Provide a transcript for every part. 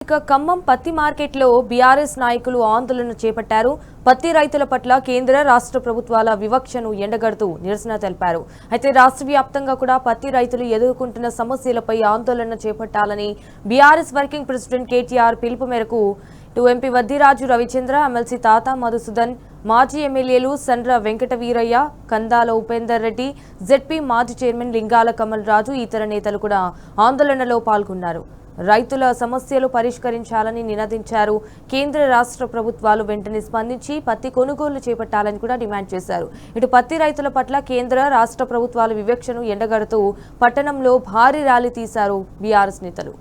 ఖమ్మం పత్తి మార్కెట్లో బీఆర్ఎస్ నాయకులు ఆందోళన చేపట్టారు. పత్తి రైతుల పట్ల కేంద్ర రాష్ట్ర ప్రభుత్వాల వివక్షను ఎండగడుతూ నిరసన తెలిపారు. అయితే రాష్ట్ర వ్యాప్తంగా కూడా పత్తి రైతులు ఎదుర్కొంటున్న సమస్యలపై ఆందోళన చేపట్టాలని బీఆర్ఎస్ వర్కింగ్ ప్రెసిడెంట్ కేటీఆర్ పిలుపు మేరకు ఎంపీ వద్దిరాజు రవిచంద్ర, ఎమ్మెల్సీ తాతా మధుసూదన్, మాజీ ఎమ్మెల్యేలు సండ్ర వెంకట వీరయ్య, కందాల ఉపేందర్ రెడ్డి, జెడ్పీ మాజీ చైర్మన్ లింగాల కమల్ రాజు ఇతర నేతలు కూడా ఆందోళనలో పాల్గొన్నారు. రైతుల సమస్యలు పరిష్కరించాలని నినదించారు. కేంద్ర రాష్ట్ర ప్రభుత్వాలు వెంటనే స్పందించి పత్తి కొనుగోలు చేపట్టాలని కూడా డిమాండ్ చేశారు. ఇటు పత్తి రైతుల పట్ల కేంద్ర రాష్ట్ర ప్రభుత్వాల వివక్షను ఎండగడుతూ పట్టణంలో భారీ ర్యాలీ తీశారు బీఆర్ఎస్ నేతలు.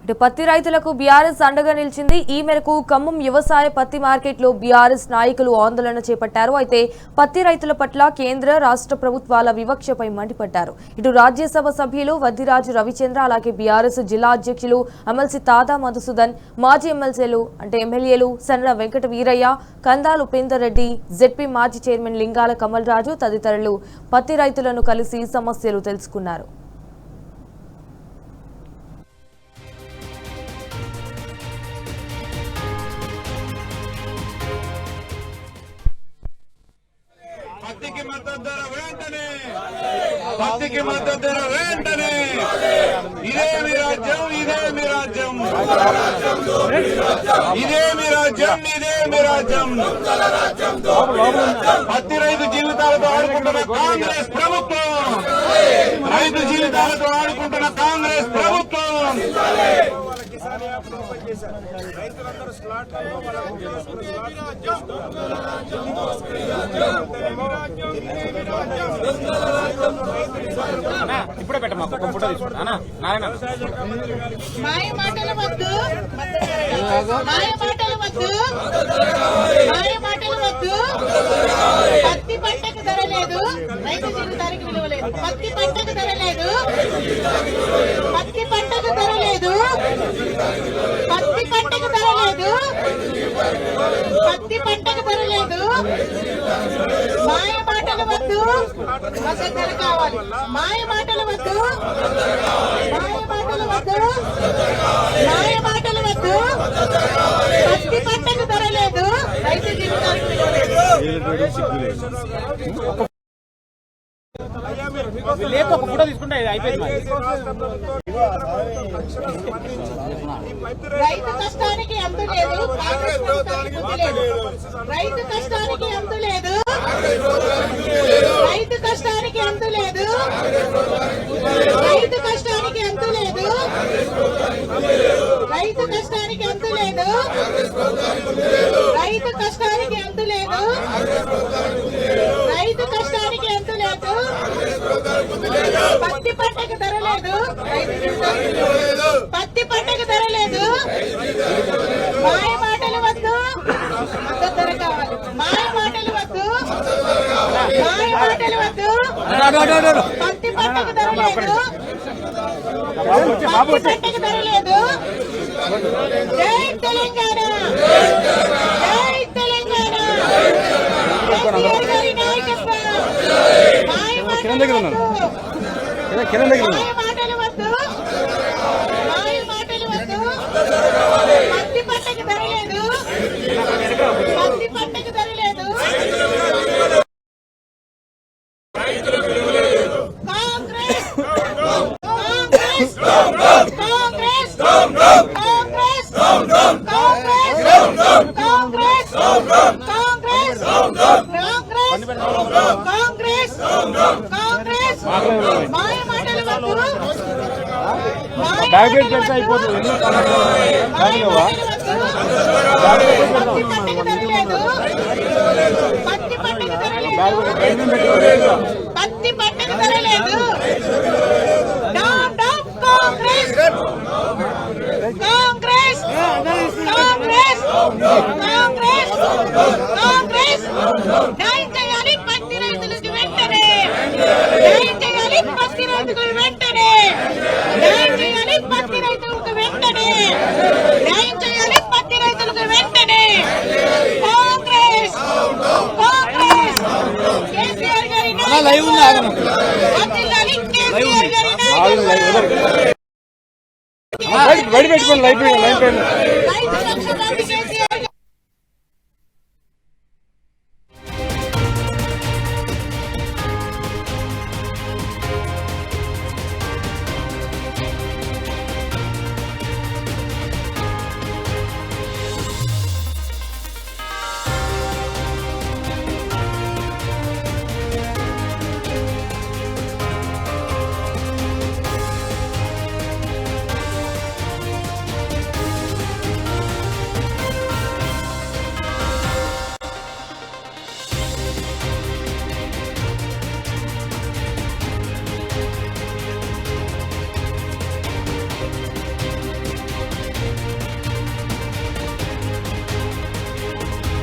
ఇటు పత్తి రైతులకు బీఆర్ఎస్ అండగా నిలిచింది. ఈ మేరకు ఖమ్మం వ్యవసాయ పత్తి మార్కెట్లో బీఆర్ఎస్ నాయకులు ఆందోళన చేపట్టారు. అయితే పత్తి రైతుల పట్ల కేంద్ర రాష్ట్ర ప్రభుత్వాల వివక్షపై మండిపడ్డారు. ఇటు రాజ్యసభ సభ్యులు వద్దిరాజు రవిచంద్ర, అలాగే బీఆర్ఎస్ జిల్లా అధ్యక్షులు ఎమ్మెల్సీ తాతా మధుసూదన్, మాజీ ఎమ్మెల్యేలు సండ్ర వెంకట వీరయ్య, కందాల ఉపేందర్ రెడ్డి, జెడ్పీ మాజీ చైర్మన్ లింగాల కమల్ రాజు తదితరులు పత్తి రైతులను కలిసి సమస్యలు తెలుసుకున్నారు. పత్తికి మద్దతు ధర వెంటనే ఇదేమి రాజ్యం పత్తి రైతు జీవితాలతో ఆడుకుంటున్న కాంగ్రెస్ ప్రభుత్వం ఇప్పుడే పెట్టమ్మా ఫోటో తీసుకుంటా. మాయ మాటలు వద్దు, పత్తి పంటకు ధర లేదు, రైతు జీవితానికి విలువ లేదు. పత్తి పంటకు ధర లేదు, మాయ మాటలు వద్దు, అసలు ధర కావాలి. మాయ మాటలు వద్దు, పత్తి పంటకు ధర లేదు, రైతు జీవితానికి విలువ లేదు. లేక ఒక ఫోటో తీసుకుంటే అయిపోయింది. రైతు కష్టానికి అంతు లేదు, రైతు కష్టానికి అంతు లేదు, రైతు కష్టానికి అంతు లేదు, రైతు కష్టానికి అంతు లేదు, రైతు కష్టానికి అంతు లేదు, రైతు కష్టానికి అంతు లేదు, రైతు కష్టానికి అంతు లేదు, పత్తి పంటకు ధర లేదు. పత్తి పంటకు ధర లేదు. మాయ మాటలు వద్దు. మద్దతు ధర కావాలి. మాయ మాటలు వద్దు. మాయ మాటలు వద్దు. పత్తి పంటకు ధర లేదు. పత్తి పంటకు ధర లేదు. జై తెలంగాణ. జై తెలంగాణ. కేసీఆర్ గారి నాయకత్వం. మాయ మాటలు వద్దు. మాయ మాటలు వద్దు. మాయ మాటలు వద్దు. పత్తి పంటకు ధర లేదు. పత్తి పంటకు ధర లేదు. కాంగ్రెస్ కాంగ్రెస్ కాంగ్రెస్ కాంగ్రెస్ కాంగ్రెస్ కాంగ్రెస్ కాంగ్రెస్ కాంగ్రెస్ మాయ మాటలు వద్దు. మాయ మాటలు వద్దు. పత్తి పంటకు ధర లేదు. పత్తి పంటకు ధర లేదు. డౌన్ డౌన్ కాంగ్రెస్ కాంగ్రెస్ కాంగ్రెస్ కాంగ్రెస్ కాంగ్రెస్ న్యాయం చేయాలి పత్తి రైతులకు వెంటనే. న్యాయం చేయాలి పత్తి రైతులకు వెంటనే. న్యాయం చేయాలి పత్తి రైతులకు వెంటనే. న్యాయం చేయాలి పత్తి రైతులకు వెంటనే. కాంగ్రెస్ కాంగ్రెస్ కేసీఆర్ గారి నాయకత్వం. వర్ధిల్లాలి కేసీఆర్ గారి నాయకత్వం. రైతు రక్షణ